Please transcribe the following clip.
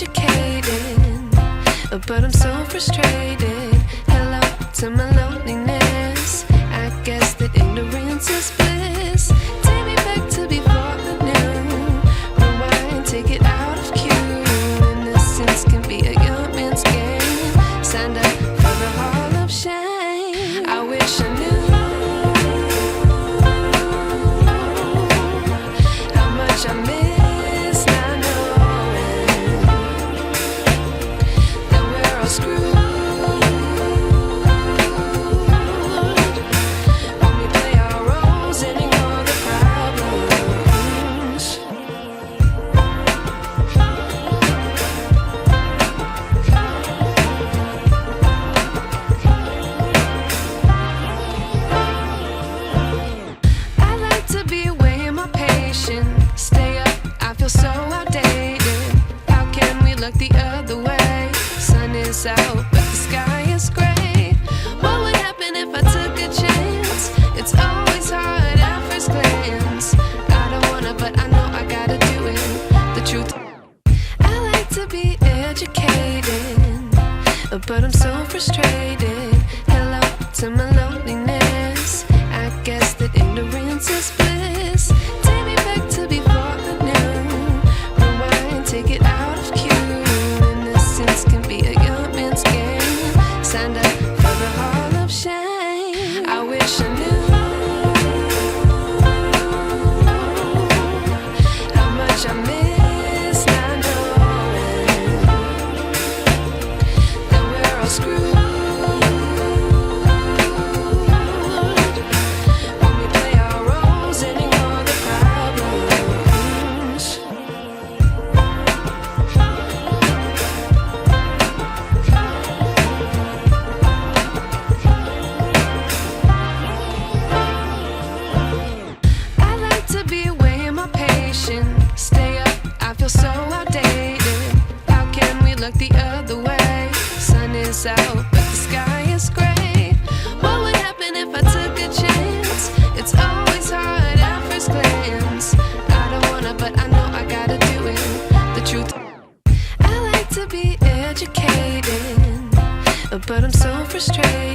educated, but I'm so frustrated. Hello to my loneliness. I guess that ignorance is bliss. Take me back to before the new. Rewind, take it out of cue. Innocence can be a young man's game. Signed up for the hall of shame. I wish I knew how much I miss not knowing that we're all screwed when we play our roles and ignore the problems. I like to be away in my patience. Stay up, I feel so outdated. How can we look the other way? Sun is out, but the sky is gray. What would happen if I took a chance? It's always hard at first glance. I don't wanna, but I know I gotta do it. The truth, I like to be educated, but I'm so frustrated. Hello to my loneliness. I guess that ignorance is bliss. Take me back to before the new. Rewind, take it out of cue. Innocence can be a young man's game. Signed up for the hall of shame. I wish I knew how much I miss not knowing that we're all screwed when we play our roles and ignore the problems. I like to be away in my patience. Stay up, I feel so outdated. How can we look the other way? Sun is out, but the sky is gray. What would happen if I took a chance? It's always hard at first glance. I don't wanna, but I know I gotta do it. The truth, I like to be educated, but I'm so frustrated.